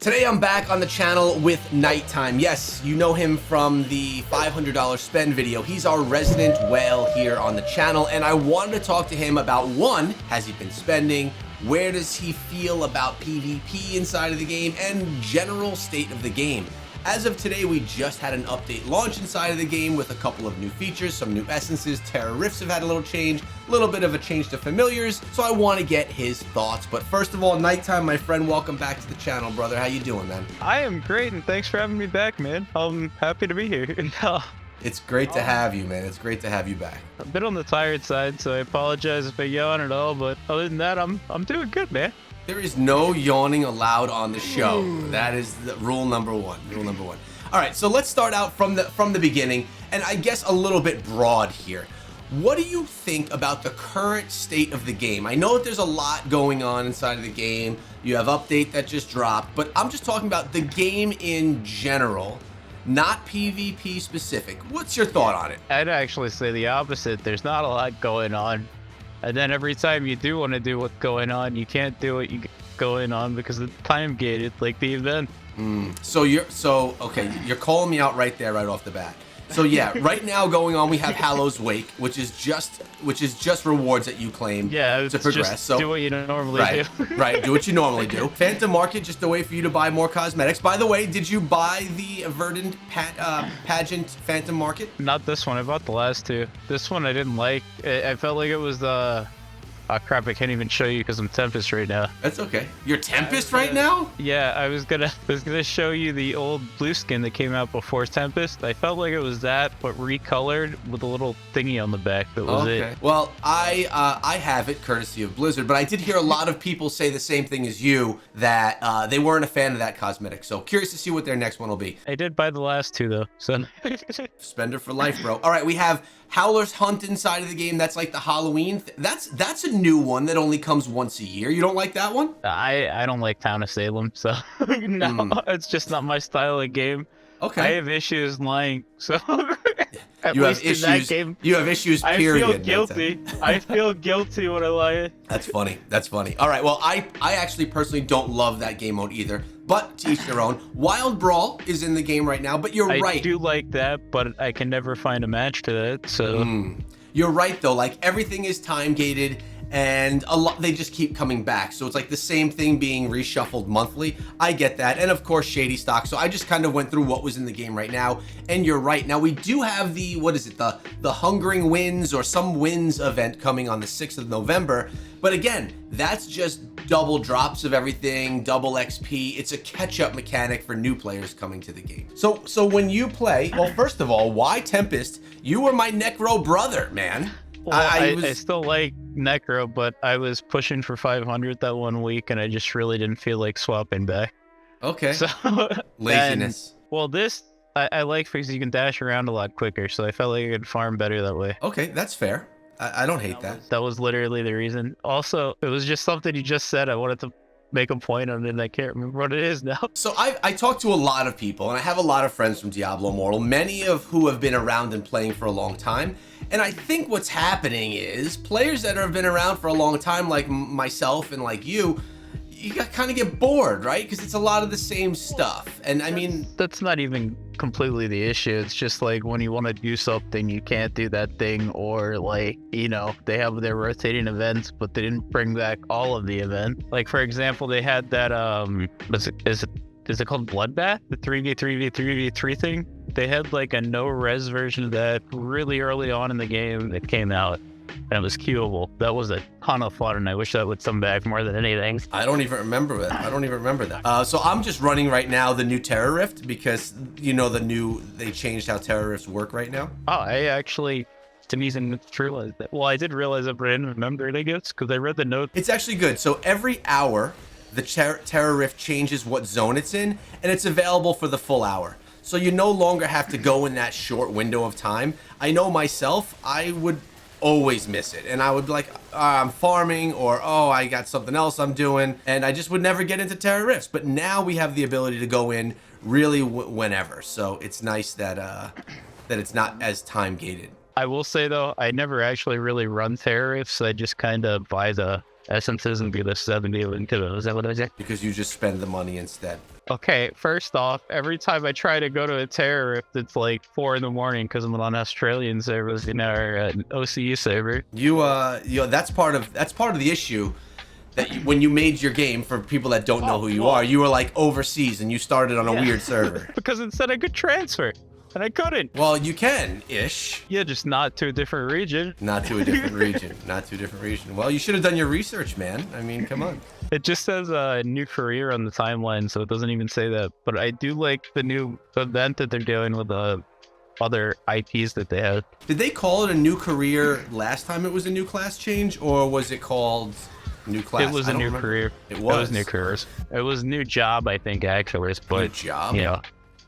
Today I'm back on the channel with Nighttime. Yes, you know him from the $500 spend video. He's our resident whale here on the channel, and I wanted to talk to him about, one, has he been spending? Where does he feel about PvP inside of the game, and general state of the game? As of today, we just had an update launch inside of the game with a couple of new features, some new essences. Terra Rifts have had a little change, a little bit of a change to familiars, so I want to get his thoughts. But first of all, Nighttime, my friend, welcome back to the channel, brother. How you doing, man? I am great, and thanks for having me back, man. I'm happy to be here. It's great to have you, man. It's great to have you back. A bit on the tired side, so I apologize if I yawn at all, but other than that, I'm doing good, man. There is no yawning allowed on the show. That is the rule number one. Rule number one. All right, so let's start out from the beginning, and I guess a little bit broad here. What do you think about the current state of the game? I know that there's a lot going on inside of the game. You have update that just dropped, but I'm just talking about the game in general, not PvP specific. What's your thought on it? I'd actually say the opposite. There's not a lot going on. And then every time you do want to do what's going on, you can't do what you going on because it's time gated, like the event. So you're calling me out right there, right off the bat. So yeah, right now going on, we have Hallow's Wake, which is just rewards that you claim to progress. Just so do what you normally do. Right, do what you normally do. Phantom Market, just a way for you to buy more cosmetics. By the way, did you buy the Verdant Pageant Phantom Market? Not this one. I bought the last two. This one I didn't like. I felt like it was the... Oh crap, I can't even show you because I'm Tempest right now. That's okay. You're Tempest right now? Yeah, I was gonna show you the old blue skin that came out before Tempest. I felt like it was that, but recolored with a little thingy on the back. That was it. Well, I have it courtesy of Blizzard, but I did hear a lot of people say the same thing as you, that they weren't a fan of that cosmetic. So curious to see what their next one will be. I did buy the last two though, so. Spender for life, bro. All right, we have Howler's Hunt inside of the game. That's like the Halloween. That's a new one that only comes once a year. You don't like that one? I don't like Town of Salem, so no, it's just not my style of game. Okay. I have issues lying, so you have issues. In that game, you have issues. Period. I feel guilty. I feel guilty when I lie. That's funny. That's funny. All right. Well, I actually personally don't love that game mode either. But to each their own. Wild Brawl is in the game right now, but you're right. I do like that, but I can never find a match to that. So you're right though. Like everything is time gated. And a lot, they just keep coming back. So it's like the same thing being reshuffled monthly. I get that. And of course, shady stock. So I just kind of went through what was in the game right now. And you're right. Now we do have the, what is it? The Hungering Winds or some Winds event coming on the 6th of November. But again, that's just double drops of everything, double XP. It's a catch-up mechanic for new players coming to the game. So when you play, well, first of all, why Tempest? You were my Necro brother, man. Well, I still like Necro, but I was pushing for 500 that one week, and I just really didn't feel like swapping back. Okay. So laziness. Well, this I like because you can dash around a lot quicker, so I felt like I could farm better that way. Okay, that's fair. I don't hate that. That was literally the reason. Also, it was just something you just said. I wanted to make a point on it, and I can't remember what it is now. So I talk to a lot of people, and I have a lot of friends from Diablo Immortal, many of who have been around and playing for a long time. And I think what's happening is players that have been around for a long time, like myself and like you kind of get bored, right? Because it's a lot of the same stuff. And I mean, that's not even completely the issue. It's just like when you want to do something, you can't do that thing, or like, you know, they have their rotating events, but they didn't bring back all of the event. Like for example, they had that is it called Bloodbath? The 3v3v3v3 thing? They had like a no-res version of that really early on in the game that came out, and it was queuable. That was a ton of fun, and I wish that would come back more than anything. I don't even remember that. So I'm just running right now the new Terra Rift because, you know, they changed how Terra Rifts work right now. Oh, I actually didn't even realize that. Well, I did realize it, but I didn't remember it, I guess, because I read the note. It's actually good. So every hour, the Terra Rift changes what zone it's in, and it's available for the full hour. So you no longer have to go in that short window of time. I know myself, I would always miss it. And I would be like, I'm farming, or, oh, I got something else I'm doing. And I just would never get into Terra Rifts. But now we have the ability to go in really whenever. So it's nice that that it's not as time gated. I will say though, I never actually really run Terra Rifts. I just kind of buy the essences and be the 70 into it. Is that what I said? Because you just spend the money instead. Okay, first off, every time I try to go to a terror rift, it's like 4 in the morning because I'm on Australian servers, or an OCE server. That's part of the issue. That when you made your game, for people that don't know who you are, you were like overseas and you started on a weird server. Because it said I could transfer, and I couldn't. Well, you can-ish. Yeah, just not to a different region. Not to a different region. Not to a different region. Well, you should have done your research, man. I mean, come on. It just says a new career on the timeline, so it doesn't even say that. But I do like the new event that they're doing with the other IPs that they have. Did they call it a new career last time it was a new class change, or was it called new class? It was a new career. It was new careers. It was new job, I think, actually. But, new job? Yeah.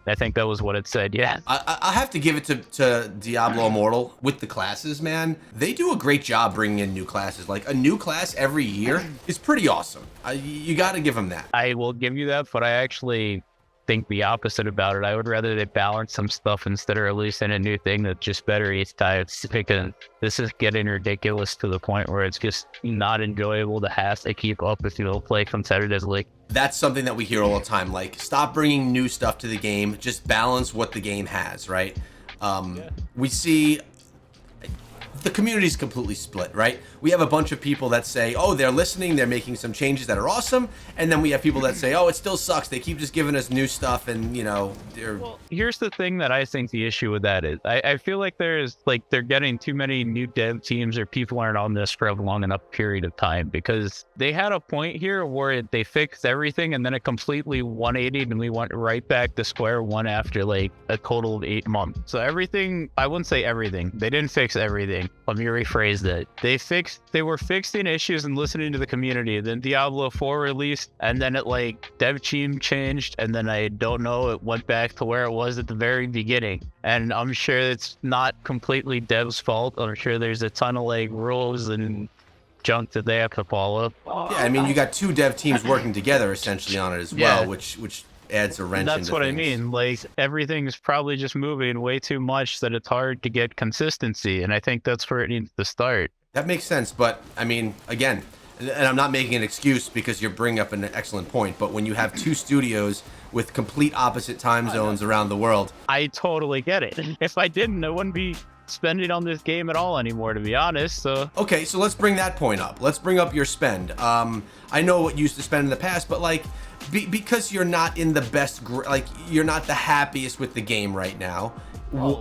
I think that was what it said, yeah. I have to give it to Diablo Immortal with the classes, man. They do a great job bringing in new classes. Like, a new class every year is pretty awesome. You got to give them that. I will give you that, but I actually think the opposite about it. I would rather they balance some stuff instead of releasing a new thing that's just better each time. Because this is getting ridiculous to the point where it's just not enjoyable to have to keep up if you don't play competitively. That's something that we hear all the time. Like, stop bringing new stuff to the game. Just balance what the game has, right? We see the community's completely split, right? We have a bunch of people that say, oh, they're listening, they're making some changes that are awesome. And then we have people that say, oh, it still sucks. They keep just giving us new stuff and, Well, here's the thing that I think the issue with that is. I feel like they're getting too many new dev teams, or people aren't on this for a long enough period of time, because they had a point here where they fixed everything and then it completely 180'd and we went right back to square one after like a total of 8 months. So everything, I wouldn't say everything. They didn't fix everything. Let me rephrase that. They were fixing issues and listening to the community. Then Diablo 4 released, and then dev team changed, and then I don't know, it went back to where it was at the very beginning. And I'm sure it's not completely dev's fault. I'm sure there's a ton of rules and junk that they have to follow. Yeah, I mean, you got 2 dev teams working together essentially on it as well, which adds a wrench into That's what things. I mean. Everything's probably just moving way too much that it's hard to get consistency, and I think that's where it needs to start. That makes sense, but I mean, again, and I'm not making an excuse because you're bringing up an excellent point, but when you have 2 studios with complete opposite time zones around the world. I totally get it. If I didn't, I wouldn't be spending on this game at all anymore, to be honest. So okay, so let's bring that point up. Let's bring up your spend. I know what you used to spend in the past, but because you're not in the best, you're not the happiest with the game right now,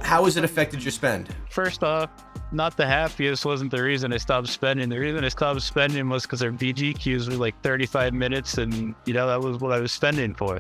how has it affected your spend? First off, not the happiest wasn't the reason I stopped spending. The reason I stopped spending was because our BG queues were 35 minutes, and that was what I was spending for.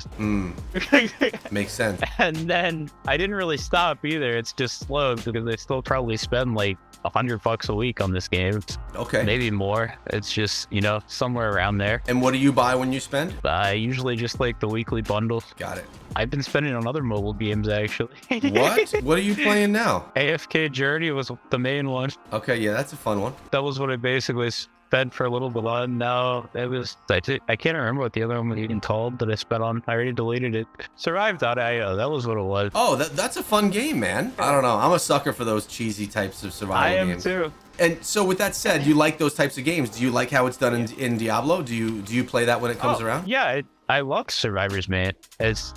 Makes sense. And then I didn't really stop either. It's just slow because I still probably spend $100 a week on this game. Okay. Maybe more. It's just, somewhere around there. And what do you buy when you spend? I usually just the weekly bundles. Got it. I've been spending on other mobile games, actually. What? What are you playing now? AFK Journey was the main one. Okay, yeah, that's a fun one. That was what I basically spent for a little bit on. Now, I can't remember what the other one was even called that I spent on. I already deleted it. Survive.io, that was what it was. Oh, that's a fun game, man. I don't know. I'm a sucker for those cheesy types of survival games. I am too. And so with that said, you like those types of games. Do you like how it's done in Diablo? Do you play that when it comes around? Yeah, I love Survivors, man.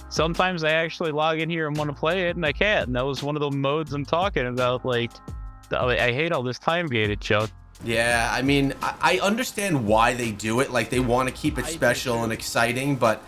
Sometimes I actually log in here and want to play it, and I can't. And that was one of the modes I'm talking about. I hate all this time-gated junk. Yeah, I mean, I understand why they do it. They want to keep it special and exciting, but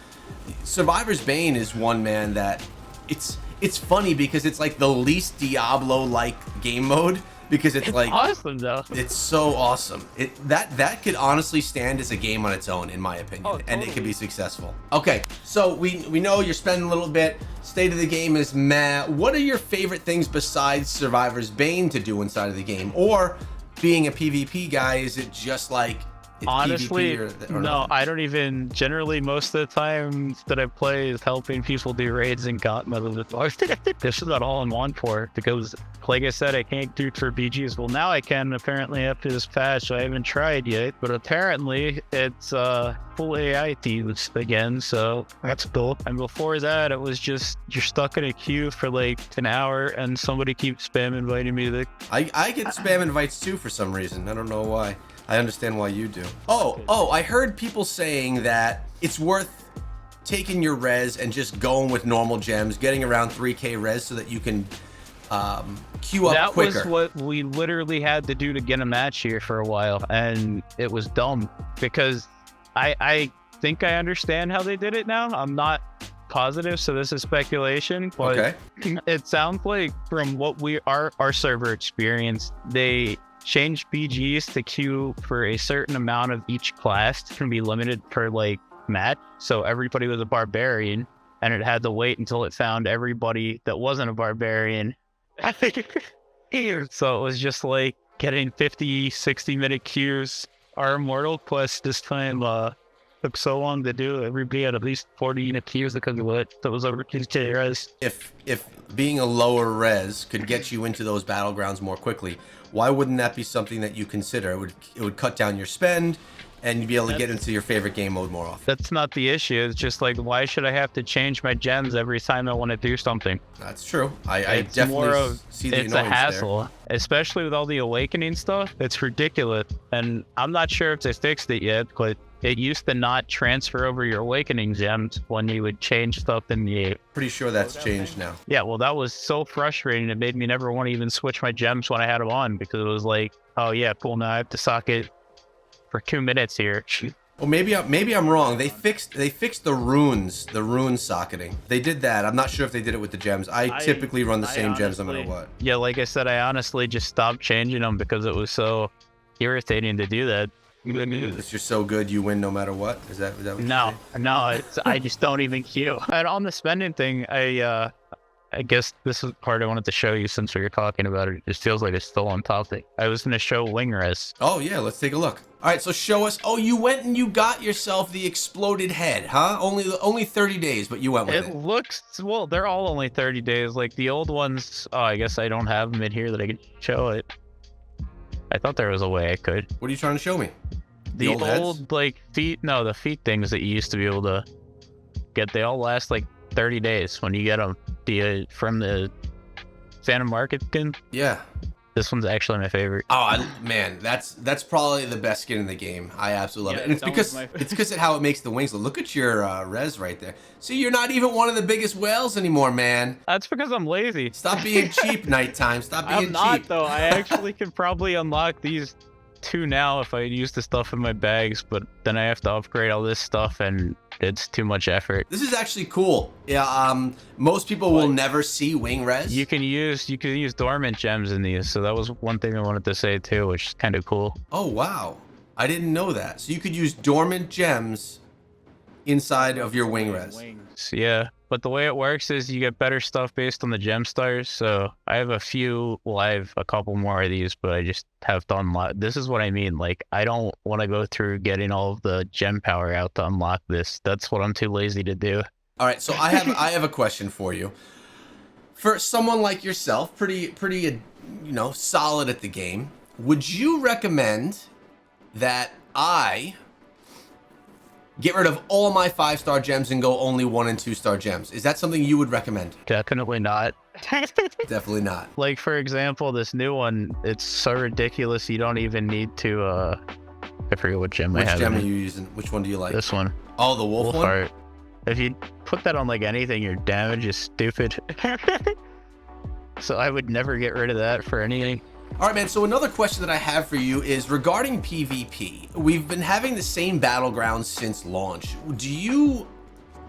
Survivor's Bane is one, man, that it's funny because it's the least Diablo-like game mode. Because it's awesome though. It's so awesome. That could honestly stand as a game on its own, in my opinion, totally. And it could be successful. Okay, so we know you're spending a little bit. State of the game is meh. What are your favorite things besides Survivor's Bane to do inside of the game? Or being a PvP guy, is it just it's honestly, PvP or no, nothing? I don't even. Generally, most of the time that I play is helping people do raids and gauntlet. This is not all I'm on for, because, like I said, I can't do it for BGs. Well, now I can, apparently, after this patch. I haven't tried yet, but apparently it's full AI teams again, so that's cool. And before that, it was just you're stuck in a queue for an hour, and somebody keeps spam inviting me. I get spam invites too for some reason. I don't know why. I understand why you do. Oh, I heard people saying that it's worth taking your res and just going with normal gems, getting around 3K res so that you can queue up quicker. That was what we literally had to do to get a match here for a while, and it was dumb because I think I understand how they did it now. I'm not positive, so this is speculation, but okay. It sounds like from what our server experienced, they changed BGs to queue for a certain amount of each class to be limited per like match. So everybody was a barbarian, and it had to wait until it found everybody that wasn't a barbarian. So it was just like getting 50-60 minute queues. Our Immortal quest this time took so long to do. Everybody had at least 40 unit queues because of it. So it was over 2K res. If being a lower res could get you into those battlegrounds more quickly, why wouldn't that be something that you consider? It would cut down your spend, and you'd be able to get into your favorite game mode more often. That's not the issue. It's just like, why should I have to change my gems every time I want to do something? That's true. I definitely see the annoyance there. It's a hassle, especially with all the awakening stuff. It's ridiculous, and I'm not sure if they fixed it yet, but it used to not transfer over your awakening gems when you would change stuff in the... Pretty sure that's changed now. Yeah, well, that was so frustrating. It made me never want to even switch my gems when I had them on, because it was like, oh yeah, cool, now I have to socket for 2 minutes here. Well, maybe I'm wrong. They fixed the rune socketing. They did that. I'm not sure if they did it with the gems. I typically run the same gems no matter what. Yeah, like I said, I honestly just stopped changing them because it was so irritating to do that. It's just so good you win no matter what. Is that what No, I just don't even queue. And on the spending thing, I guess this is the part I wanted to show you since we were talking about it. It just feels like it's still on topic. I was going to show wing res. Oh yeah, let's take a look. All right, so show us. Oh, you went and you got yourself the exploded head, huh? Only 30 days, but you went with it. It looks, well, they're all only 30 days. Like the old ones, oh, I guess I don't have them in here that I could show it. I thought there was a way I could. What are you trying to show me? The old like feet, no, the feet things that you used to be able to get, they all last like 30 days when you get them from the Phantom Market skin. Yeah. This one's actually my favorite. Oh man, that's probably the best skin in the game. I absolutely love it. And it's because of how it makes the wings look at your res right there. See, you're not even one of the biggest whales anymore, man. That's because I'm lazy. Stop being cheap, Nighttime. Stop being cheap. I'm not though. I actually could probably unlock these 2 now if I use the stuff in my bags, but then I have to upgrade all this stuff and it's too much effort. This is actually cool. Yeah, most people will never see wing res. You can use dormant gems in these, so that was one thing I wanted to say too, which is kind of cool. Oh wow, I didn't know that. So you could use dormant gems inside of your wing res. Yeah, but the way it works is you get better stuff based on the gem stars. So I have a couple more of these, but I just have to unlock. This is what I mean. Like, I don't want to go through getting all of the gem power out to unlock this. That's what I'm too lazy to do. All right, so I have a question for you. For someone like yourself, pretty solid at the game, would you recommend that I get rid of all my 5-star gems and go only 1- and 2-star gems? Is that something you would recommend? Definitely not. Definitely not. Like, for example, this new one, it's so ridiculous you don't even need to, I forget what gem I have. Which gem are you using? Which one do you like? This one. Oh, the wolf one? Heart. If you put that on like anything, your damage is stupid. So I would never get rid of that for anything. All right, man, so another question that I have for you is regarding PvP. We've been having the same battlegrounds since launch. Do you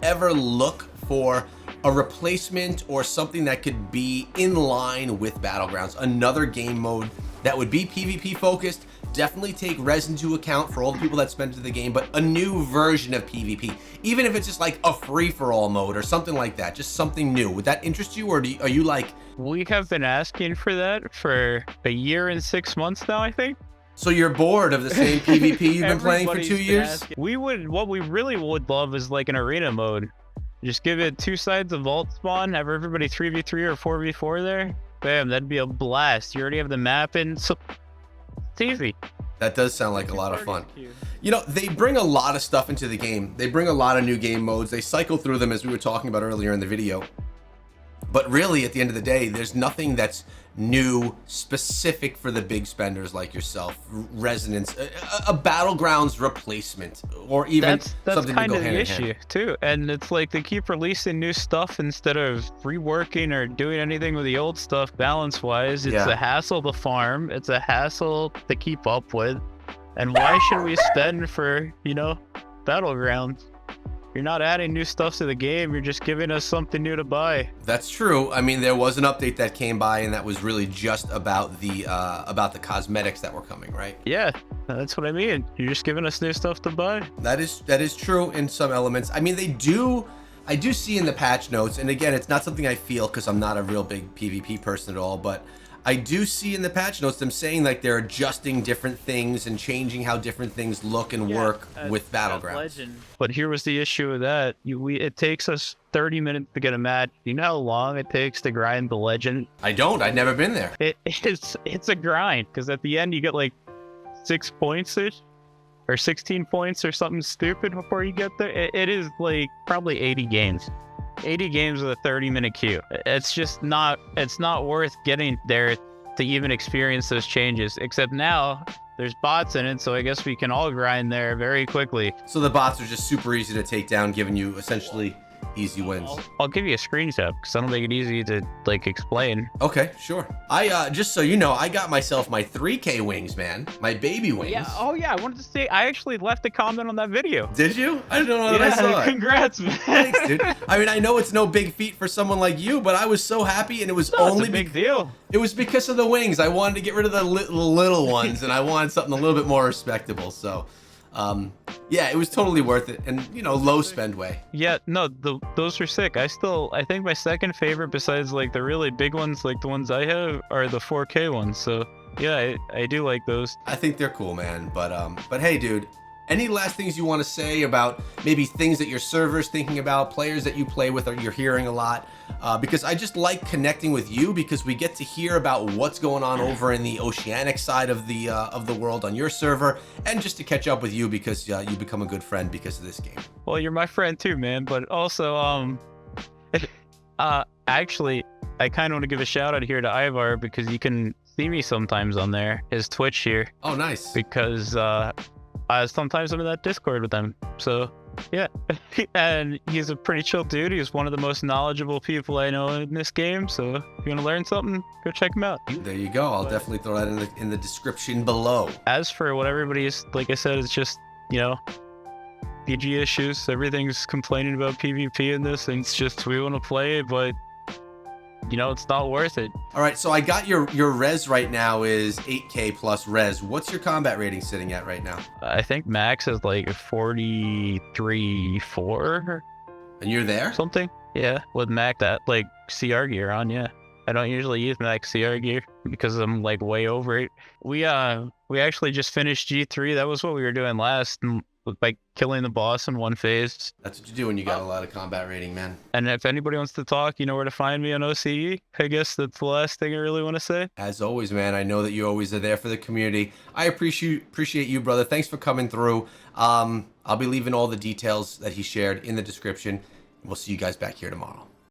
ever look for a replacement or something that could be in line with battlegrounds? Another game mode that would be PvP focused, definitely take res into account for all the people that spend into the game, but a new version of PvP, even if it's just like a free-for-all mode or something like that, just something new. Would that interest you, or are you like... We have been asking for that for 1 year and 6 months now, I think. So you're bored of the same PvP you've been playing for 2 years? What we really would love is like an arena mode. Just give it 2 sides of vault spawn, have everybody 3v3 or 4v4 there. Bam, that'd be a blast. You already have the map in, so it's easy. That does sound like a lot of fun. You know, they bring a lot of stuff into the game. They bring a lot of new game modes. They cycle through them as we were talking about earlier in the video. But really, at the end of the day, there's nothing that's new, specific for the big spenders like yourself. Resonance, a Battlegrounds replacement, or even That's something to kind go of the hand in issue hand. too. And it's like they keep releasing new stuff instead of reworking or doing anything with the old stuff balance wise. It's Yeah. a hassle to farm. It's a hassle to keep up with. And why should we spend for, Battlegrounds? You're not adding new stuff to the game. You're just giving us something new to buy. That's true. I mean, there was an update that came by, and that was really just about the cosmetics that were coming, right? Yeah, that's what I mean. You're just giving us new stuff to buy. That is true in some elements. I mean, I do see in the patch notes, and again, it's not something I feel because I'm not a real big PvP person at all, but I do see in the patch notes them saying like they're adjusting different things and changing how different things look and work with Battlegrounds. But here was the issue with that. It takes us 30 minutes to get a match. Do you know how long it takes to grind the legend? I don't. I've never been there. It's a grind because at the end you get like 6 points ish or 16 points or something stupid before you get there. It is like probably 80 games. 80 games with a 30-minute queue. It's not worth getting there to even experience those changes. Except now there's bots in it, so I guess we can all grind there very quickly. So the bots are just super easy to take down, giving you essentially easy wins. I'll give you a screenshot because I don't make it easy to like explain. Okay, sure. I just so you know, I got myself my 3K wings, man. My baby wings. Yeah. Oh yeah. I wanted to say I actually left a comment on that video. Did you? I don't know that I saw it. Congrats, man. Thanks, dude. I mean, I know it's no big feat for someone like you, but I was so happy, and it was No, only it's a big deal. It was because of the wings. I wanted to get rid of the little ones, and I wanted something a little bit more respectable. So, yeah, it was totally worth it, and low spend way. Yeah, no, those are sick. I think my second favorite besides like the really big ones, like the ones I have, are the 4K ones. So yeah, I do like those. I think they're cool, man. But hey, dude, any last things you want to say about maybe things that your server's thinking about, players that you play with or you're hearing a lot? Because I just like connecting with you because we get to hear about what's going on over in the oceanic side of the world on your server, and just to catch up with you because you become a good friend because of this game. Well, you're my friend too, man. But also, actually, I kind of want to give a shout out here to Ivar because you can see me sometimes on there, his Twitch here. Oh, nice. Because sometimes I'm in that Discord with him. So yeah, and he's a pretty chill dude. He's one of the most knowledgeable people I know in this game. So if you want to learn something, go check him out. There you go. I'll definitely throw that in the description below. As for what everybody's, like I said, it's just PG issues. Everything's complaining about PvP in this, and it's just we want to play it, but it's not worth it. All right, so I got your res right now is 8K plus res. What's your combat rating sitting at right now? I think max is like 43.4 And you're there? something. Yeah, with max that like CR gear on. Yeah, I don't usually use max CR gear because I'm like way over it. We actually just finished G3. That was what we were doing last, by killing the boss in one phase. That's what you do when you got a lot of combat rating, man. And if anybody wants to talk, you know where to find me on OCE. I guess that's the last thing I really want to say. As always, man, I know that you always are there for the community. I appreciate you, brother. Thanks for coming through. I'll be leaving all the details that he shared in the description. We'll see you guys back here tomorrow.